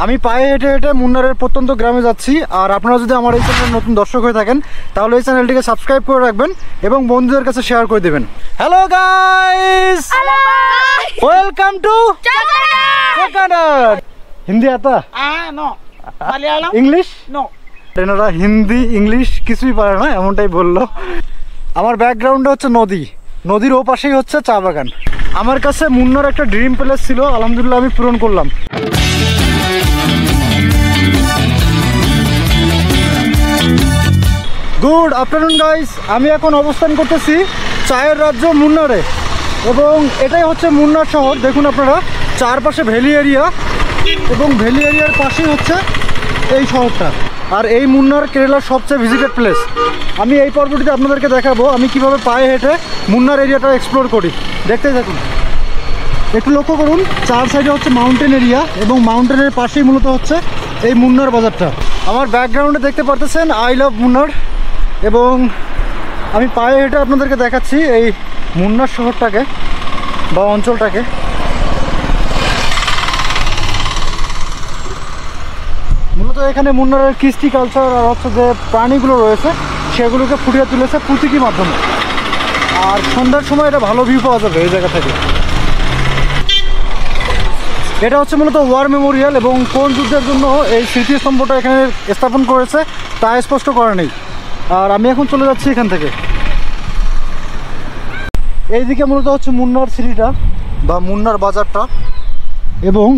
আমি পায়ে হেঁটে হেঁটে মুন্নারের প্রত্যন্ত গ্রামে যাচ্ছি। আর আপনারা যদি আমার এই চ্যানেলের নতুন দর্শক হয়ে থাকেন তাহলে এই চ্যানেলটিকে সাবস্ক্রাইব করে রাখবেন এবং বন্ধুদের কাছে শেয়ার করে দেবেন। Hello guys, welcome to coconut. Hindi आता? No Malayalam English no. এনারা হিন্দি ইংলিশ কিছুই পারে না এমনটাই বললো। আমার ব্যাকগ্রাউন্ডে হচ্ছে নদী, নদীর ও পাশেই হচ্ছে চা বাগান। আমার কাছে মুন্নার একটা ড্রিম প্লেস ছিল, আলহামদুলিল্লাহ আমি পূরণ করলাম। গুড আফটারনুন গাইস, আমি এখন অবস্থান করতেছি চায়ের রাজ্য মুন্নারে এবং এটাই হচ্ছে মুন্নার শহর। দেখুন আপনারা চারপাশে ভ্যালি এরিয়া এবং ভ্যালি এরিয়ার পাশেই হচ্ছে এই শহরটা। আর এই মুন্নার কেরালার সবচেয়ে ভিজিটেড প্লেস। আমি এই পর্বটিতে আপনাদেরকে দেখাবো আমি কিভাবে পায়ে হেঁটে মুন্নার এরিয়াটা এক্সপ্লোর করি। দেখতেই থাকুন। একটু লক্ষ্য করুন, চার সাইডে হচ্ছে মাউন্টেন এরিয়া এবং মাউন্টেনের পাশেই মূলত হচ্ছে এই মুন্নার বাজারটা। আমার ব্যাকগ্রাউন্ডে দেখতে পারতেছেন আই লাভ মুন্নার এবং আমি পায়ে হেঁটে আপনাদেরকে দেখাচ্ছি এই মুন্নার শহরটাকে বা অঞ্চলটাকে। মূলত এখানে মুন্নারের কৃষ্টি কালচার আর হচ্ছে যে প্রাণীগুলো রয়েছে সেগুলোকে ফুটিয়ে তুলেছে প্রতীকী মাধ্যমে। আর সন্ধ্যার সময় এটা ভালো ভিউ পাওয়া যাবে এই জায়গা থেকে। এটা হচ্ছে মূলত ওয়ার মেমোরিয়াল এবং কোন যুদ্ধের জন্য এই স্মৃতিস্তম্ভটা এখানে স্থাপন করেছে তা স্পষ্ট করা নেই। আর আমি এখন চলে যাচ্ছি এখান থেকে। এইদিকে মূলত হচ্ছে মুন্নার সিটিটা বা মুন্নার বাজারটা এবং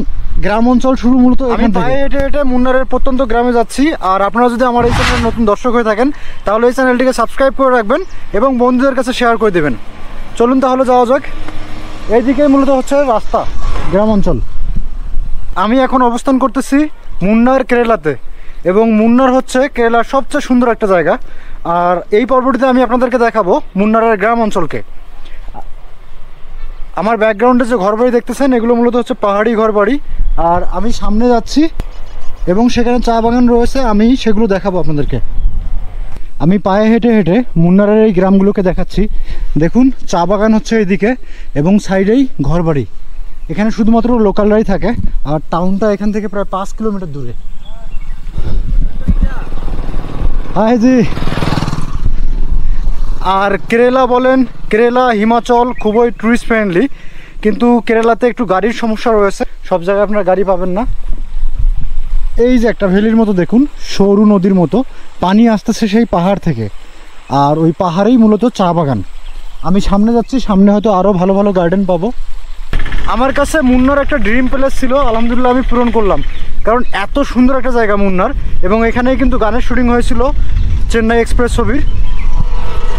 গ্রাম অঞ্চল শুরু মূলত এখান থেকে। পায়ে হেঁটে হেঁটে মুন্নারের প্রত্যন্ত গ্রামে যাচ্ছি। আর আপনারা যদি আমার এই চ্যানেলের নতুন দর্শক হয়ে থাকেন তাহলে এই চ্যানেলটিকে সাবস্ক্রাইব করে রাখবেন এবং বন্ধুদের কাছে শেয়ার করে দেবেন। চলুন তাহলে যাওয়া যাক। এইদিকে মূলত হচ্ছে রাস্তা, গ্রাম অঞ্চল। আমি এখন অবস্থান করতেছি মুন্নার কেরালাতে এবং মুন্নার হচ্ছে কেরালার সবচেয়ে সুন্দর একটা জায়গা। আর এই পর্বটিতে আমি আপনাদেরকে দেখাবো মুন্নারের গ্রাম অঞ্চলকে। আমার ব্যাকগ্রাউন্ডে যে ঘরবাড়ি দেখতেছেন এগুলো মূলত হচ্ছে পাহাড়ি ঘরবাড়ি। আর আমি সামনে যাচ্ছি এবং সেখানে চা বাগান রয়েছে, আমি সেগুলো দেখাবো আপনাদেরকে। আমি পায়ে হেঁটে হেঁটে মুন্নারের এই গ্রামগুলোকে দেখাচ্ছি। দেখুন চা বাগান হচ্ছে এইদিকে এবং সাইডেই ঘরবাড়ি। এখানে শুধুমাত্র লোকালরাই থাকে আর টাউনটা এখান থেকে প্রায় 5 কিলোমিটার দূরে। হাই জি। আর কেরালা বলেন, কেরালা হিমাচল খুবই টুরিস্ট ফ্রেন্ডলি, কিন্তু কেরালাতে একটু গাড়ির সমস্যা রয়েছে, সব জায়গায় আপনারা গাড়ি পাবেন না। এই যে একটা ভ্যালির মতো দেখুন, সরু নদীর মতো পানি আসতেছে সেই পাহাড় থেকে, আর ওই পাহাড়েই মূলত চা বাগান। আমি সামনে যাচ্ছি, সামনে হয়তো আরও ভালো ভালো গার্ডেন পাবো। আমার কাছে মুন্নার একটা ড্রিম প্লেস ছিল, আলহামদুলিল্লাহ আমি পূরণ করলাম। কারণ এত সুন্দর একটা জায়গা মুন্নার এবং এখানেই কিন্তু গানের শুটিং হয়েছিল চেন্নাই এক্সপ্রেস ছবির।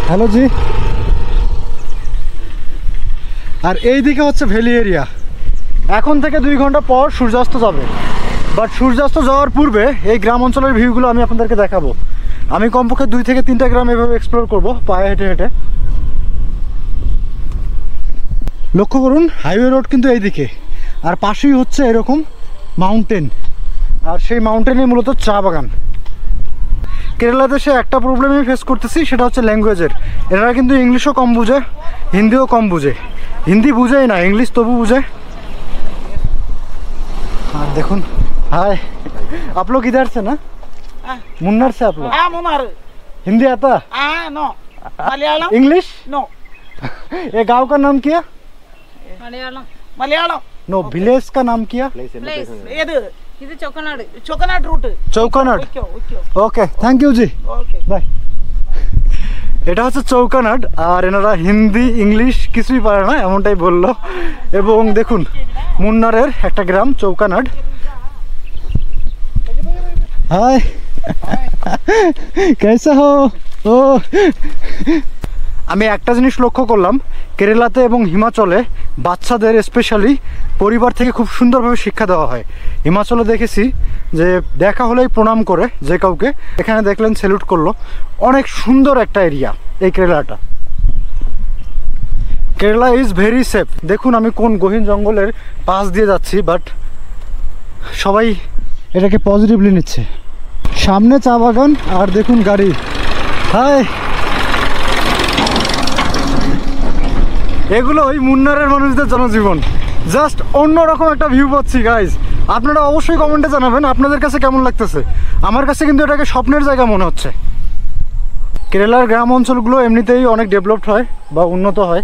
হ্যালো জি। আর এই দিকে হচ্ছে ভ্যালি এরিয়া। এখন থেকে 2 ঘন্টা পর সূর্যাস্ত যাবে, বাট সূর্যাস্ত যাওয়ার পূর্বে এই গ্রাম অঞ্চলের ভিউগুলো আমি আপনাদেরকে দেখাবো। আমি কমপক্ষে 2 থেকে 3টা গ্রাম এভাবে এক্সপ্লোর করব পায়ে হেঁটে হেঁটে। লক্ষ্য করুন হাইওয়ে রোড কিন্তু এইদিকে, আর পাশেই হচ্ছে এরকম মাউন্টেন, আর সেই মাউন্টেনে মূলত চা বাগান। কেরালা দেশে একটা প্রবলেমই ফেস করতেছি, সেটা হচ্ছে ল্যাঙ্গুয়েজের। এরা কিন্তু ইংলিশও কম বুঝে, হিন্দিও কম বুঝে। হিন্দি বুঝেই না, ইংলিশ তবু বুঝে। আর দেখুন, हाय आप लोग इधर से ना? मुन्नार से आप लोग? हाँ मुन्नार। हिंदी आता? हाँ नो। मलयालम? इंग्लिश? नो। ये गांव का नाम क्या? മലയാളം मलयालम? नो, विलेज का नाम क्या? പ്ലേസ് ये ഇത് Chokkanad Chokanad route. Chokanad. Okay. Okay, thank you ji, okay bye. এটা হচ্ছে চৌকানাট। আর এনারা হিন্দি ইংলিশ কিছুই পারে না এমনটাই বললো। এবং দেখুন মুন্নারের একটা গ্রাম চৌকানাট। হাই কেসা হো? ও আমি একটা জিনিস লক্ষ্য করলাম, কেরালাতে এবং হিমাচলে বাচ্চাদের স্পেশালি পরিবার থেকে খুব সুন্দরভাবে শিক্ষা দেওয়া হয়। হিমাচলে দেখেছি যে দেখা হলেই প্রণাম করে যে কাউকে, এখানে দেখলেন স্যালুট করলো। অনেক সুন্দর একটা এরিয়া এই কেরালাটা। Kerala is very safe. দেখুন আমি কোন গহীন জঙ্গলের পাশ দিয়ে যাচ্ছি, বাট সবাই এটাকে পজিটিভলি নিচ্ছে। সামনে চা বাগান আর দেখুন গাড়ি। হাই, এগুলো ওই মুন্নারের মানুষদের জনজীবন। জাস্ট অন্যরকম একটা ভিউ পাচ্ছি গাইজ। আপনারা অবশ্যই কমেন্টে জানাবেন আপনাদের কাছে কেমন লাগতেছে। আমার কাছে কিন্তু এটাকে স্বপ্নের জায়গা মনে হচ্ছে। কেরালার গ্রাম অঞ্চলগুলো এমনিতেই অনেক ডেভেলপড হয় বা উন্নত হয়,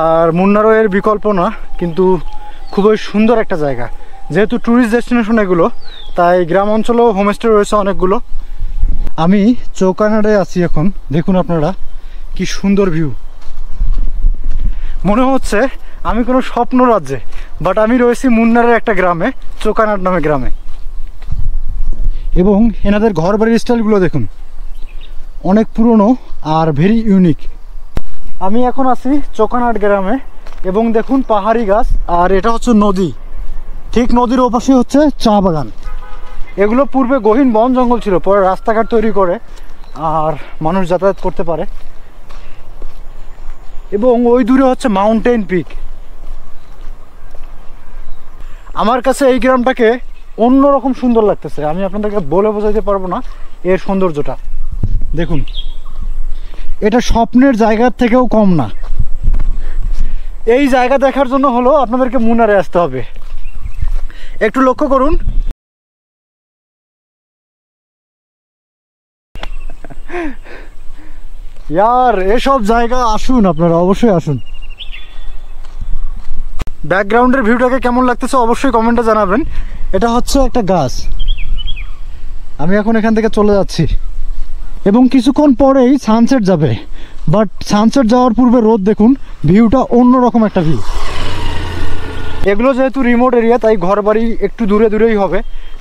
আর মুন্নারও এর বিকল্প না, কিন্তু খুবই সুন্দর একটা জায়গা। যেহেতু ট্যুরিস্ট ডেস্টিনেশন এগুলো, তাই গ্রাম অঞ্চলেও হোমস্টে রয়েছে অনেকগুলো। আমি চৌকানাড়ে আছি এখন, দেখুন আপনারা কি সুন্দর ভিউ। মনে হচ্ছে আমি কোনো স্বপ্ন রাজ্যে, বাট আমি রয়েছি মুন্নারের একটা গ্রামে, চৌকানাড় নামে গ্রামে। এবং এনাদের ঘর বাড়ির স্টাইলগুলো দেখুন, অনেক পুরনো আর ভেরি ইউনিক। আমি এখন আছি চৌকানাড় গ্রামে এবং দেখুন পাহাড়ি গাছ, আর এটা হচ্ছে নদী। ঠিক নদীর ওপাশে হচ্ছে চা বাগান। এগুলো পূর্বে গহীন বন জঙ্গল ছিল, পরে রাস্তাঘাট তৈরি করে আর মানুষ যাতায়াত করতে পারে। এবং ওই দূরে হচ্ছে মাউন্টেন পিক। আমার কাছে এই গ্রামটাকে অন্যরকম সুন্দর লাগতেছে, আমি আপনাদেরকে বলে বোঝাতে পারবো না এর সৌন্দর্যটা। দেখুন, এটা স্বপ্নের জায়গার থেকেও কম না। এই জায়গা দেখার জন্য হলো আপনাদেরকে মুন্নারে আসতে হবে। একটু লক্ষ্য করুন, ইয়ার এসব জায়গা আসুন, আপনারা অবশ্যই আসুন। ব্যাকগ্রাউন্ডের ভিউটাকে কেমন লাগতেছে অবশ্যই কমেন্টে জানাবেন। এটা হচ্ছে একটা গাছ। আমি এখন এখান থেকে চলে যাচ্ছি এবং কিছুক্ষণ পরেই সানসেট যাবে, বাট সানসেট যাওয়ার পূর্বে রোদ দেখুন, ভিউটা অন্যরকম একটা ভিউ। এগুলো যেহেতু রিমোট এরিয়া, তাই ঘরবাড়ি একটু দূরে দূরেই হবে,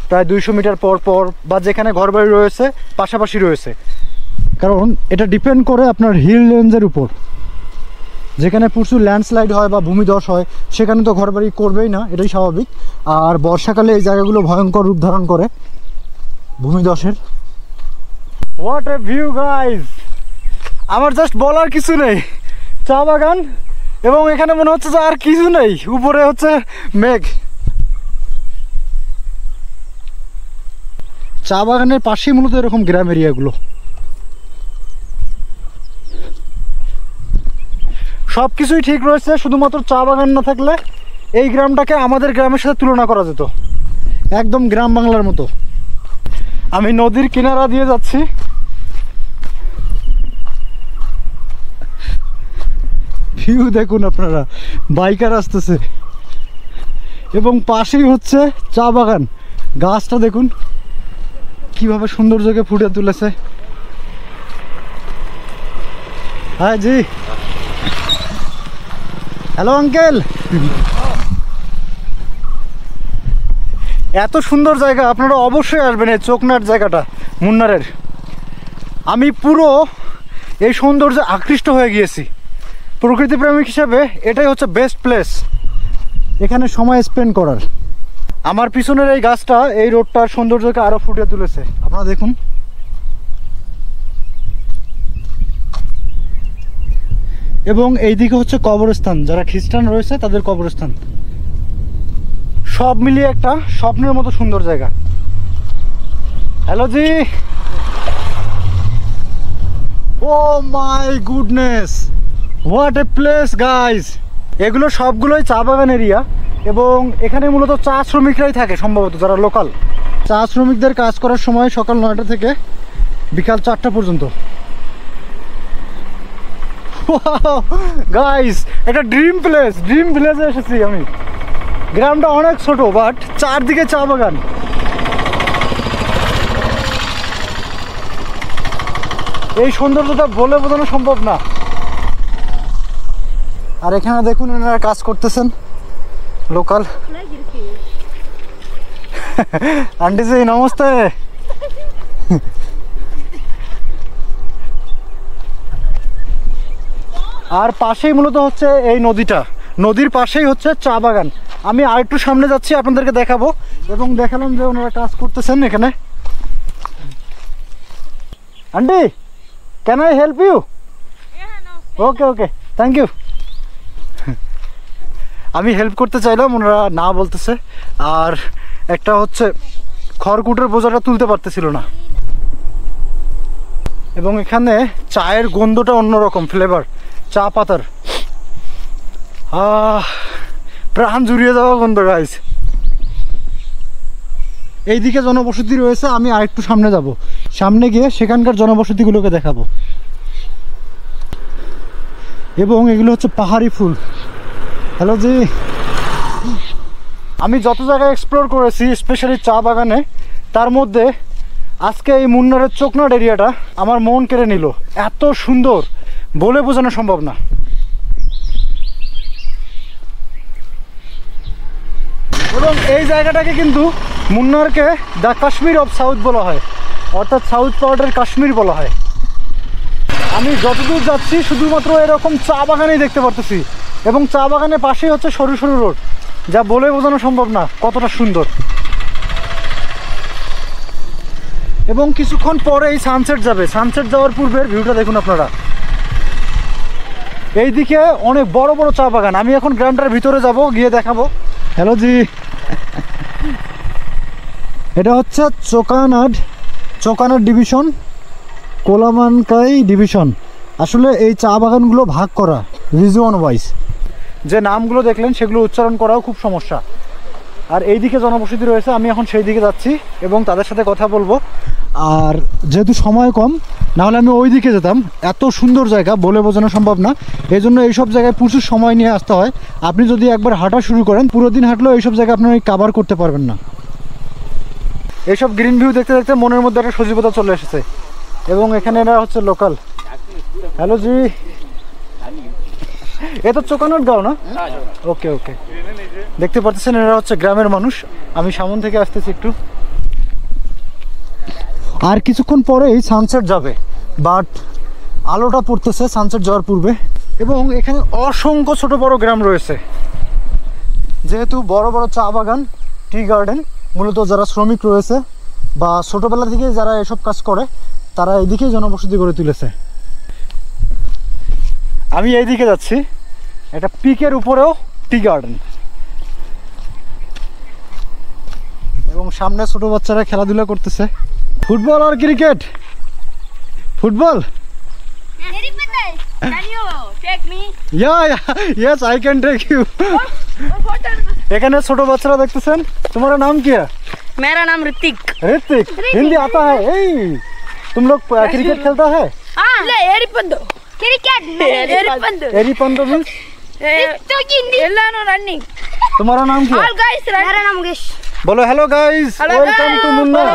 প্রায় 200 মিটার পর পর, বা যেখানে ঘরবাড়ি রয়েছে পাশাপাশি রয়েছে। কারণ এটা ডিপেন্ড করে আপনার হিল রেঞ্জের উপর। যেখানে প্রচুর ল্যান্ডস্লাইড হয় বা ভূমিধস হয়, সেখানে তো ঘরবাড়ি করবেই না, এটাই স্বাভাবিক। আর বর্ষাকালে এই জায়গাগুলো ভয়ঙ্কর রূপ ধারণ করে ভূমিধসের। What a view guys! আমার জাস্ট বলার কিছু নেই। চা বাগান, এবং এখানে মনে হচ্ছে যে আর কিছু নেই, উপরে হচ্ছে মেঘ। চা বাগানের পাশেই মূলত এরকম গ্রাম এরিয়াগুলো। সব কিছুই ঠিক রয়েছে, শুধুমাত্র চা বাগান না থাকলে এই গ্রামটাকে আমাদের গ্রামের সাথে তুলনা করা যেত, একদম গ্রাম বাংলার মতো। আমি নদীর কিনারা দিয়ে যাচ্ছি, ভিউ দেখুন আপনারা, বাইকার আসতেছে এবং পাশেই হচ্ছে চা বাগান। গাছটা দেখুন কিভাবে সৌন্দর্যকে ফুটে তুলেছে। হ্যাঁ জি, হ্যালো আঙ্কেল। এত সুন্দর জায়গা, আপনারা অবশ্যই আসবেন এই চৌকানাড় জায়গাটা মুন্নারের। আমি পুরো এই সৌন্দর্যে আকৃষ্ট হয়ে গিয়েছি। প্রকৃতি প্রেমিক হিসাবে এটাই হচ্ছে বেস্ট প্লেস এখানে সময় স্পেন্ড করার। আমার পিছনের এই গাছটা এই রোডটার সৌন্দর্যকে আরো ফুটিয়ে তুলেছে, আপনারা দেখুন। এবং এইদিকে হচ্ছে কবরস্থান, যারা খ্রিস্টান রয়েছে তাদের কবরস্থান। সব মিলিয়ে একটা স্বপ্নের মতো সুন্দর জায়গা। Hello ji, oh my goodness, what a place guys! এগুলো সবগুলোই চা বাগান এরিয়া, এবং এখানে মূলত চা শ্রমিকরাই থাকে সম্ভবত, যারা লোকাল। চা শ্রমিকদের কাজ করার সময় সকাল 9টা থেকে বিকাল 4টা পর্যন্ত। গাইস, একটা ড্রিম প্লেস, ড্রিম ভিলেজে এসেছি আমি। গ্রামটা অনেক ছোট, বাট চারদিকে চা বাগান। এই সৌন্দর্যটা বলে বোঝানো সম্ভব না। আর এখানে দেখুন এনারা কাজ করতেছেন, লোকাল। আন্টি জি নমস্তে। আর পাশেই মূলত হচ্ছে এই নদীটা, নদীর পাশেই হচ্ছে চা বাগান। আমি আর একটু সামনে যাচ্ছি, আপনাদেরকে দেখাবো। এবং দেখালাম যে ওনারা কাজ করতেছেন এখানে। Aunty, can I help you? Okay okay, thank you. আমি হেল্প করতে চাইলাম, ওনারা না বলতেছে। আর একটা হচ্ছে খড়কুটোর বোঝাটা তুলতে পারতেছিল না। এবং এখানে চায়ের গন্ধটা অন্যরকম ফ্লেভার, চা পাতার প্রাণ জুড়িয়ে যাওয়া গন্ধ গাইস। এইদিকে জনবসতি রয়েছে, আমি আরেকটু সামনে যাব, সামনে গিয়ে সেখানকার জনবসতিগুলোকে দেখাবো। এবং এগুলো হচ্ছে পাহাড়ি ফুল। হ্যালো জি, আমি যত জায়গায় এক্সপ্লোর করেছি স্পেশালি চা বাগানে, তার মধ্যে আজকে এই মুন্নারের চোকনাড এরিয়াটা আমার মন কেড়ে নিল। এত সুন্দর, বলে বোঝানো সম্ভব না। এবং এই জায়গাটাকে কিন্তু মুন্নারকে দ্য কাশ্মীর অফ সাউথ বলা হয়, অর্থাৎ সাউথ পার্টের কাশ্মীর বলা হয়। আমি যতদূর যাচ্ছি শুধুমাত্র এরকম চা বাগানেই দেখতে পারতেছি, এবং চা বাগানের পাশেই হচ্ছে সরু সরু রোড, যা বলে বোঝানো সম্ভব না কতটা সুন্দর। এবং কিছুক্ষণ পরেই সানসেট যাবে, সানসেট যাওয়ার পূর্বের ভিউটা দেখুন আপনারা। এইদিকে অনেক বড় বড় চা বাগান। আমি এখন গ্রামটার ভিতরে যাব, গিয়ে দেখাবো। হ্যালো জি, এটা হচ্ছে চোকানাড ডিভিশন, কোলামানকাই ডিভিশন। আসলে এই চা বাগানগুলো ভাগ করা রিজন ওয়াইজ, যে নামগুলো দেখলেন সেগুলো উচ্চারণ করাও খুব সমস্যা। আর এইদিকে জনবসতি রয়েছে, আমি এখন সেই দিকে যাচ্ছি এবং তাদের সাথে কথা বলবো। আর যেহেতু সময় কম, নাহলে আমি ওই দিকে যেতাম। এত সুন্দর জায়গা বলে বোঝানো সম্ভব না, এই জন্য এইসব জায়গায় প্রচুর সময় নিয়ে আসতে হয়। আপনি যদি একবার হাঁটা শুরু করেন, পুরো দিন হাঁটলেও এইসব জায়গা আপনি কাভার করতে পারবেন না। এইসব গ্রিন ভিউ দেখতে দেখতে মনের মধ্যে একটা সজীবতা চলে এসেছে। এবং এখানে এরা হচ্ছে লোকাল। হ্যালো জি, এ তো চোকানাট গাঁও না? ওকে ওকে, দেখতে পাচ্ছেন এরা হচ্ছে গ্রামের মানুষ। আমি সামন থেকে আসতেছি একটু। আর কিছুক্ষণ পরেই সানসেট যাবে, বাট আলোটা পড়তেছে সানসেট যাওয়ার পূর্বে। এবং এখানে অসংখ্য ছোট বড় গ্রাম রয়েছে, যেহেতু বড় বড় চা বাগান, টি গার্ডেন, মূলত যারা শ্রমিক রয়েছে বা ছোটোবেলা থেকে যারা এসব কাজ করে, তারা এদিকেই জনবসতি গড়ে তুলেছে। আমি এইদিকে যাচ্ছি, একটা পিকের উপরেও টি গার্ডেন, এবং সামনে ছোট বাচ্চারা খেলাধুলা করতেছে। ফুটবল আর cricket? Football? Yes, I can take you. এখানে ছোট বাচ্চারা দেখতেছেন। তোমার নাম কি? मेरा नाम ऋतिक। ऋतिक, हिंदी आता है? तुम लोग क्रिकेट खेलता है? एरिपंदो मीन्स रनिंग। तुम्हारा नाम क्या? मेरा नाम मुकेश। बोलो hello guys, welcome to Munnar.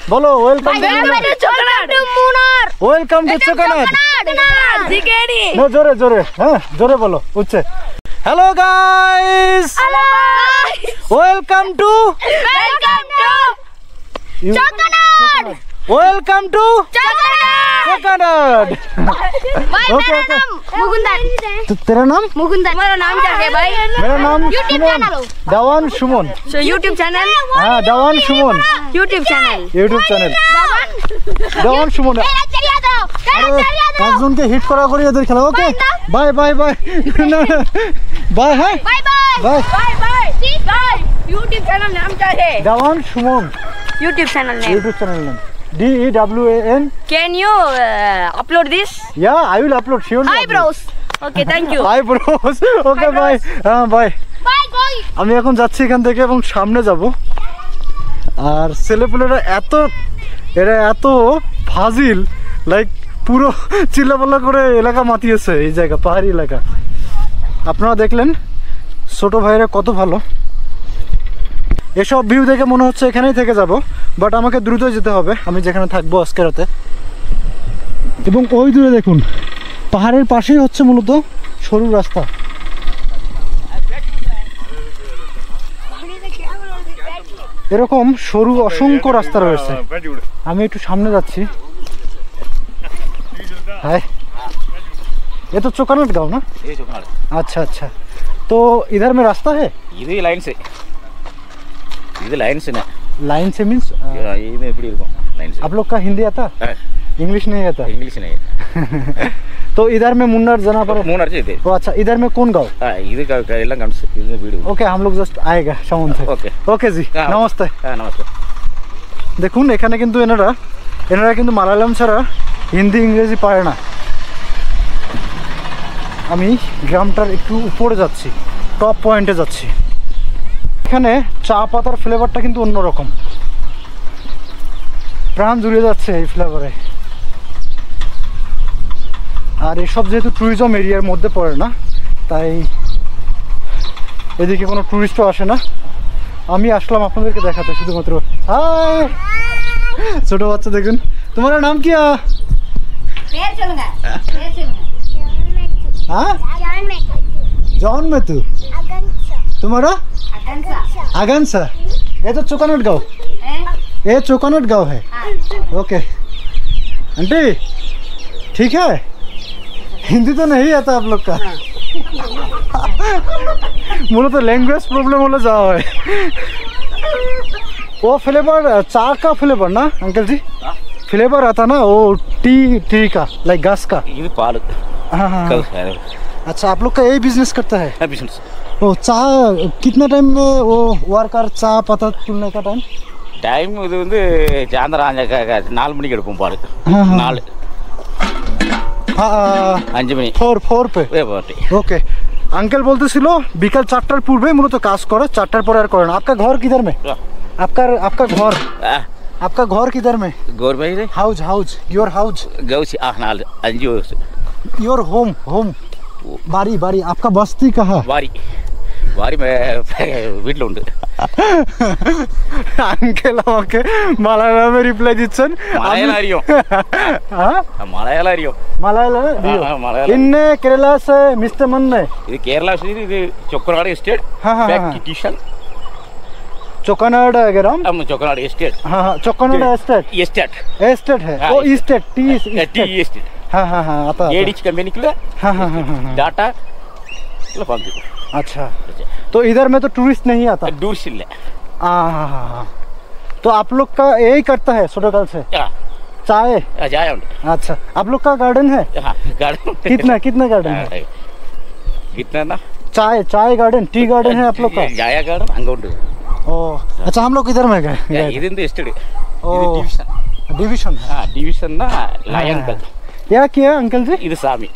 बोलो welcome to Munnar, welcome to Chokanad. No जोरे जोरे, हाँ जोरे बोलो, उच्चे। Hello guys, welcome to Chokanad, welcome to Chokanad. Okay okay, तेरा नाम? मुकुंदन। मेरा नाम क्या है भाई? मेरा नाम सुमन, दवान सुमन। So YouTube channel? हाँ, Dewan Suman YouTube channel। YouTube channel Dewan Suman. একজনকে হিট করা করে এদের খেলা। Okay bye bye bye, bye. হ্যাঁ Bye Bye. bye। YouTube channel नाम क्या है? Dewan Suman YouTube channel name। YouTube channel name DEWAN। Can you upload this? Yeah I will upload sure. Hi bros। Okay, thank you। Hi bros. Okay bye. হ্যাঁ bye. Bye guys। আমি এখন যাচ্ছি এখান থেকে এবং সামনে যাব। আর ছেলেপুলেরা এরা এত ফাজিল, লাইক পুরো চিল্লাপাল্লা করে এলাকা মাতিয়েছে। এই জায়গা পাহাড়ি এলাকা, আপনারা দেখলেন ছোট ভাইরা কত ভালো। এসব ভিউ দেখে মনে হচ্ছে এখানেই থেকে যাব, বাট আমাকে দ্রুত যেতে হবে আমি যেখানে থাকবো আজকে রাতে। এবং ওই দূরে দেখুন, পাহাড়ের পাশেই হচ্ছে মূলত সরু রাস্তা। এরকম সরু অসংখ্য রাস্তা রয়েছে। আমি একটু সামনে যাচ্ছি। हाय, ये तो चोकनाड गाँव ना? ये चोकनाड। अच्छा अच्छा, तो इधर में रास्ता है? இது லைன் से, இது லைன் से ना, लाइन से मीन्स இது எப்படி இருக்கும் லைன் से? आप लोग का हिंदी आता? इंग्लिश नहीं आता? इंग्लिश नहीं। तो इधर में मुन्नार जाना पड़ेगा? மூணு அடிச்சு இது। तो अच्छा, इधर में कौन गाँव? இது எல்லாம் காமிச்சு இது வீடு। ओके, हम लोग जस्ट आएगा साउंड से। ओके ओके जी, नमस्ते। হ্যাঁ নমস্কার। দেখুন এখানে কিন্তু এনারা কিন্তু মালায়ালাম ছাড়া হিন্দি ইংরেজি পারে না। আমি গ্রামটার একটু উপরে যাচ্ছি, টপ পয়েন্টে যাচ্ছি। এখানে চা পাতার ফ্লেভারটা কিন্তু অন্যরকম। প্রাণ জুড়ে যাচ্ছে এই ফ্লেভারে। আর এসব যেহেতু ট্যুরিজম এরিয়ার মধ্যে পড়ে না, তাই এদিকে কোনো ট্যুরিস্টও আসে না। আমি আসলাম আপনাদেরকে দেখাতে শুধুমাত্র। হাই ছোট বাচ্চা দেখুন। তোমার নাম কি? पेड़ चलूंगा पेड़ चलूंगा हाँ जॉन में तू तुम्हारा आकांक्षा आगांसा। ये तो चोकानट गाँव, ये चोकानट गाँव है। ओके आंटी ठीक है। हिंदी तो नहीं आता आप लोग का? बोलो तो लैंग्वेज प्रॉब्लम वाला जाओ है। वो फ्लेवर चाय का फ्लेवर ना अंकल जी? फ्लेवर आता ना वो टी का लाइक घास का। இது பால் हाँ हाँ कल अच्छा आप लोग का यही बिजनेस करता है? बिजनेस वो चाय कितना टाइम में वो वर्कर चाय पता तुलने का टाइम? டைம் இது வந்து சாயந்தரம் 4 மணிக்கு எடுப்போம் பால்। हाँ हाँ 4 हाँ 5 মணி फोर पे। পার্টি। ওকে আঙ্কেল বলতেছিল বিকাল 4টার পূর্বে মূলত কাজ করে, 4টার পরে আর করে না। आपका घर किधर में? आपका घर आपका घर किधर में? గోర్ భాई రే हाउस योर हाउस గౌసి 4 5 योर होम बारी आपका बस्ती कहाँ? వారి వీటిలో ఉంది। আঙ্কেল আমাকে মালায়ালামে রিপ্লাই দিচ্ছেন। মালায়ালাম അറിയാം। হ্যাঁ মালায়ালাম അറിയാം। মালায়ালামে মালায়ালাম। ইন্নে কেরালা সে মিস্টার মন্নে ఇది కేరళ ఇది చొక్కనాడు ఎస్టేట్ हाँ हाँ బ్యాక్ हाँ కిషన్ चोकानाड ग्राम। చొక్కనాడు ఎస్టేట్ हाँ हाँ चोकानाड एस्टेट ఎస్టేట్ है। हाँ, ओ एस्टेट टी టీ ఎస్టేట్ हाँ हाँ हाँ आता ఏడిచ్ కంపెనీకి हाँ हाँ हाँ हाँ डाटा ఇలా పంపి अच्छा तो इधर में तो टूरिस्ट नहीं आता? డూర్స్ ಇಲ್ಲ हाँ हाँ हाँ हाँ तो आप लोग का यही करता है सोडोकल से चाय? జాయ ఉంది। अच्छा आप लोग का गार्डन है? गार्डन कितना गार्डन है? कितना चाय गार्डन टी गार्डन है आप लोग का? జాయ గార్డెన్ అంగ ఉంది। ओ अच्छा हम लोग किधर में गए? ఇది ఎస్టేట్ ओ డివిజన్ डिवीजन है। డివిజన్ నా లయన్ కల్ क्या किया अंकल जी? ఇది సామి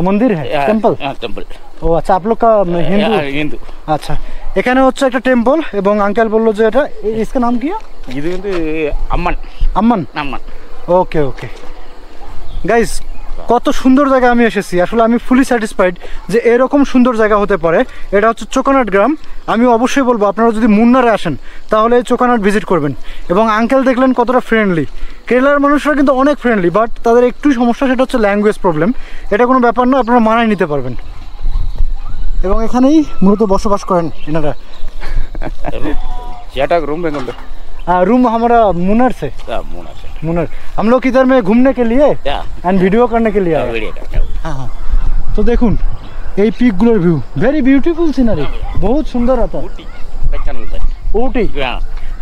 मंदिर है टेम्पल? টেম্পল ও আচ্ছা आप लोग का हिंदू? হিন্দু। আচ্ছা এখানে হচ্ছে একটা টেম্পল এবং আঙ্কেল বললো যে এটা इसका नाम क्या? ఇది வந்து అమ్మన్ আম্মান। అమ్మన్। ওকে ওকে গাইস কত সুন্দর জায়গা আমি এসেছি। আসলে আমি ফুলি স্যাটিসফাইড যে এরকম সুন্দর জায়গা হতে পারে। এটা হচ্ছে চোকানাট গ্রাম। আমি অবশ্যই বলবো আপনারা যদি মুন্নারে আসেন তাহলে এই চোকানাট ভিজিট করবেন। এবং আঙ্কেল দেখলেন কতটা ফ্রেন্ডলি। কেরালার মানুষরা কিন্তু অনেক ফ্রেন্ডলি, বাট তাদের একটু সমস্যা, সেটা হচ্ছে ল্যাঙ্গুয়েজ প্রবলেম। এটা কোনো ব্যাপার না, আপনারা মানায় নিতে পারবেন। এবং এখানেই মূলত বসবাস করেন এনারা। ചേട്ടാ रूम में ഉണ്ട്। रूम हमारा मुन्नर से। मुन्नर हम लोग इधर में घूमने के लिए एंड वीडियो करने के लिए आए। हाँ हाँ तो देखুন এই পিকগুলোর ভিউ ভেরি বিউটিফুল সিনারি, বহুত সুন্দর आता है। ऊटी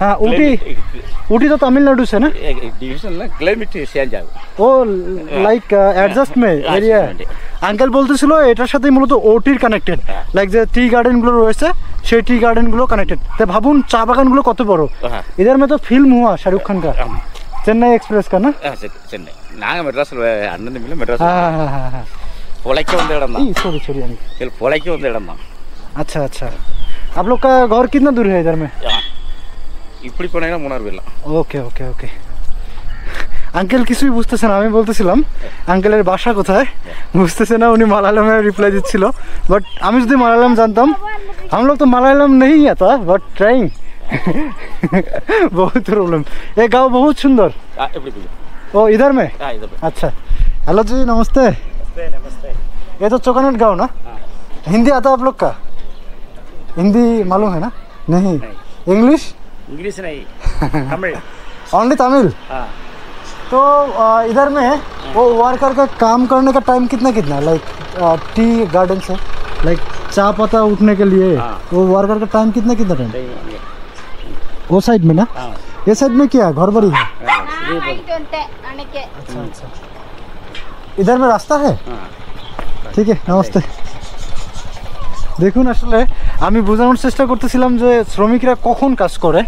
हाँ ऊटी तो तमिलनाडु से ना? डिवीजन ना किलोमीटर चेंज आवे ও লাইক অ্যাডজাস্ট মে এরিয়া। আঙ্কেল বলতেছিল এটার সাথে মূলত ওটির কানেক্টেড, লাইক যে টি গার্ডেনগুলো রয়েছে সেই টি গার্ডেনগুলো কানেক্টেড। তো ভাবুন চা বাগানগুলো কত বড়। इधर में तो फिल्म हुआ शाहरुख खान का चेन्नई एक्सप्रेस का ना? चेन्नई नांग मद्रास अन्नद मिल मद्रास हाँ हाँ हाँ हाँ पोलैक्के ಒಂದೇ ಇಡಮ್ಮ सॉरी ಇಲ್ಲಿ पोलैक्के ಒಂದೇ ಇಡಮ್ಮ। अच्छा अच्छा आप लोग का घर कितना दूर है इधर में? இப்படி போனீங்கன்னா மூணார் போயிடலாம்। ওকে ওকে ওকে আঙ্কেল কিছুই বুঝতেছে না। আমি বলতেছিলাম আঙ্কেলের বাসা কোথায়, বুঝতেছে না। উনি মালায়ালামে রিপ্লাই দিচ্ছিল, বাট আমি যদি মালায়ালাম জানতাম। हम लोग तो मलयालम नहीं आता बट ट्राइंग बहुत प्रॉब्लम। ये गांव बहुत सुंदर। ओ इधर में? अच्छा हेलो जी नमस्ते। नमस्ते। ये तो चोकानट गाँव ना? हिंदी आता है आप लोग का? हिंदी मालूम है ना? नहीं इंग्लिश? इंग्लिश नहीं तमिल ओनली तमिल। तो इधर में वो वर्कर का काम करने का टाइम कितना लाइक टी गार्डन से लाइक चाय पत्ता उठने के लिए वो वर्कर का टाइम कितना टाइम? वो साइड में ना? ये साइड में क्या घर बाड़ी है? अच्छा अच्छा इधर में रास्ता है? ठीक है नमस्ते। দেখুন আসলে আমি বোঝানোর চেষ্টা করতেছিলাম যে শ্রমিকরা কখন কাজ করে,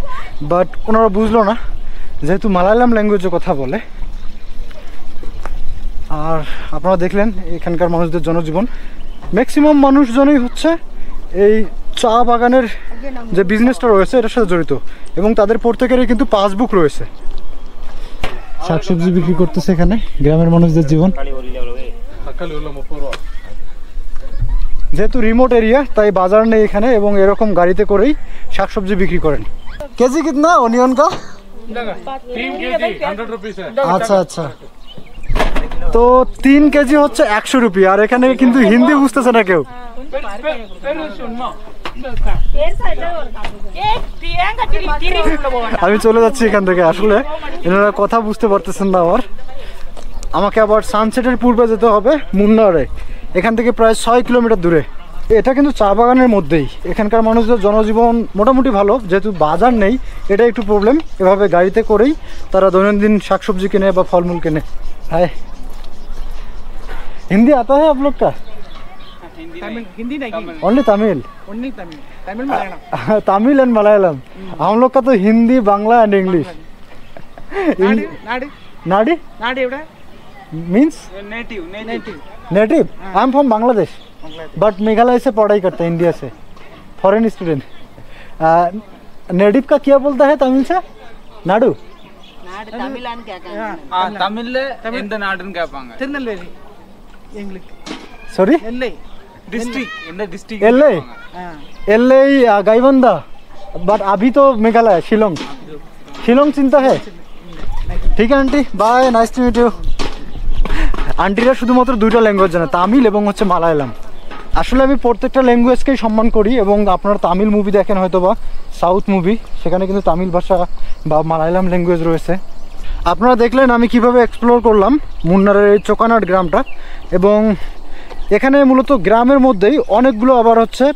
বাট ওনারা বুঝলো না যেহেতু মালায়ালাম ল্যাঙ্গুয়েজে কথা বলে। আর আপনারা দেখলেন এখানকার মানুষদের জনজীবন, ম্যাক্সিমাম মানুষজনই হচ্ছে এই চা বাগানের যে বিজনেসটা রয়েছে এটার সাথে জড়িত এবং তাদের প্রত্যেকেরই কিন্তু পাসবুক রয়েছে। শাকসবজি বিক্রি করতেছে এখানে গ্রামের মানুষদের জীবন। যেহেতু রিমোট এরিয়া তাই বাজার নেই এখানে, এবং এরকম গাড়িতে করেই শাকসবজি বিক্রি করেন। কেজি কিতনা অনিয়ন কা? 3 kg 100 rupees है। আচ্ছা আচ্ছা, তো 3 কেজি হচ্ছে 100 রুপি। আর এখানে কিন্তু হিন্দি বুঝতেছে না কেউ। আমি চলে যাচ্ছি এখান থেকে, আসলে এনারা কথা বুঝতে পারতেছেন না। আমাকে আবার সানসেটের পূর্বে যেতে হবে মুন্নারে, এখান থেকে প্রায় 6 কিলোমিটার দূরে। এটা কিন্তু চা বাগানের মধ্যেই। এখানকার মানুষদের জনজীবন মোটামুটি ভালো, যেহেতু বাজার নেই এটা একটু প্রবলেম। এভাবে গাড়িতে করেই তারা দৈনন্দিন শাকসবজি কেনে বা ফলমূল কেনে। হায়, हिंदी आता है आप लोग का? हिंदी नहीं, only Tamil? Only Tamil, Tamil Malayalam. Tamil and Malayalam. हम लोग का तो हिंदी, बांग्ला एंड इंग्लिश। नाड़ी नाड़ी नाड़ी एवढा means native native native. I am from Bangladesh, but Meghalaya से पढ़ाई करते हैं, इंडिया से, फॉरेन स्टूडेंट। नेटिव का क्या बोलता है तमिल से? नाडू? तमिलान क्या तमिल இந்த நாடுன்னு கேட்பாங்க. திருநெல்வேலி எங்களுக்கு सॉरी எல்லை डिस्ट्रिक्ट இந்த डिस्ट्रिक्ट एल्ले एल्ले गाईबंदा, बट अभी तो मेघालय शिलोंग। शिलोंग चिंता है? ठीक है aunty, bye, nice to meet you. আন্টিরা শুধুমাত্র দুইটা ল্যাঙ্গুয়েজ জানে, তামিল এবং হচ্ছে মালায়ালাম। আসলে আমি প্রত্যেকটা ল্যাঙ্গুয়েজকেই সম্মান করি, এবং আপনারা তামিল মুভি দেখেন হয়তো বা সাউথ মুভি, সেখানে কিন্তু তামিল ভাষা বা মালায়ালাম ল্যাঙ্গুয়েজ রয়েছে। আপনারা দেখলেন আমি কিভাবে এক্সপ্লোর করলাম মুন্নারের এই চোকানাট গ্রামটা, এবং এখানে মূলত গ্রামের মধ্যেই অনেকগুলো আবার হচ্ছে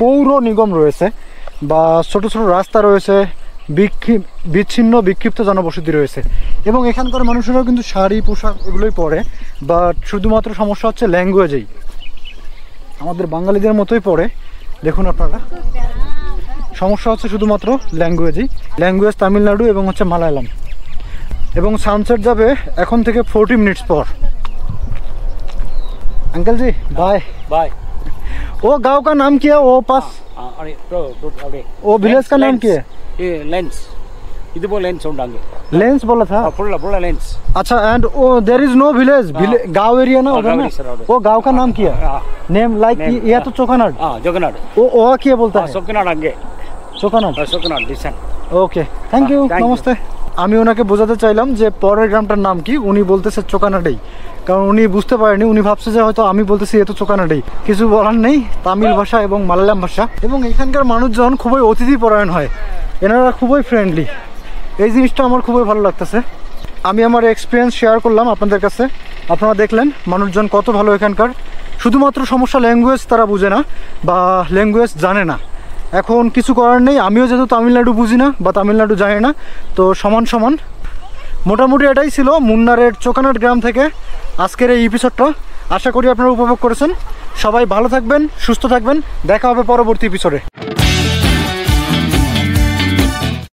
পৌর নিগম রয়েছে, বা ছোট ছোট রাস্তা রয়েছে, বিচ্ছিন্ন বিক্ষিপ্ত জনবসতি রয়েছে। এবং এখানকার মানুষেরাও কিন্তু শাড়ি পোশাক এগুলোই পরে, বাট শুধুমাত্র সমস্যা হচ্ছে ল্যাঙ্গুয়েজেই, আমাদের বাঙালিদের মতোই পড়ে। দেখুন আপনারা, সমস্যা হচ্ছে শুধুমাত্র ল্যাঙ্গুয়েজেই। ল্যাঙ্গুয়েজ তামিলনাড়ু এবং হচ্ছে মালায়ালাম। এবং সানসেট যাবে এখন থেকে 40 মিনিটস পর। अंकल जी बाय बाय। वो गांव का नाम क्या है? वो पास अरे अरे वो विलेज का नाम क्या है? ये लेंस, ಇದು ಬೋಲ್ ಲೆನ್ಸ್ ಉಂಡಂಗೆ लेंस बोला था। Full lens. अच्छा, एंड वो देयर इज नो विलेज, गांव एरिया ना उधर में? वो गांव का नाम क्या है? नेम लाइक ये तो चोकानाड। हां जोगनाड। वो क्या बोलता है? চোকানাড আগে চোকানাড। চোকানাড দিশান। ওকে, থ্যাংক ইউ, নমস্তে। আমি ওনাকে বোঝাতে চাইলাম যে পরের গ্রামটার নাম কি, উনি বলতেছে চোকানাডেই, কারণ উনি বুঝতে পারেনি, উনি ভাবছে যে হয়তো আমি বলতেছি এ তো চোকানাডেই। কিছু বলার নেই, তামিল ভাষা এবং মালায়ালাম ভাষা। এবং এখানকার মানুষজন খুবই অতিথি পরায়ণ হয়, এনারা খুবই ফ্রেন্ডলি। এই জিনিসটা আমার খুবই ভালো লাগতেছে। আমি আমার এক্সপিরিয়েন্স শেয়ার করলাম আপনাদের কাছে। আপনারা দেখলেন মানুষজন কত ভালো এখানকার। শুধুমাত্র সমস্যা ল্যাঙ্গুয়েজ তারা বুঝে না বা ল্যাঙ্গুয়েজ জানে না। এখন কিছু করার নেই, আমিও যেহেতু তামিলনাড়ু বুঝি না বা তামিলনাড়ু জানি না, তো সমান সমান। মোটামুটি এটাই ছিল মুন্নারের চোকানাট গ্রাম থেকে আজকের এই এপিসোডটা। আশা করি আপনারা উপভোগ করেছেন। সবাই ভালো থাকবেন, সুস্থ থাকবেন, দেখা হবে পরবর্তী এপিসোডে।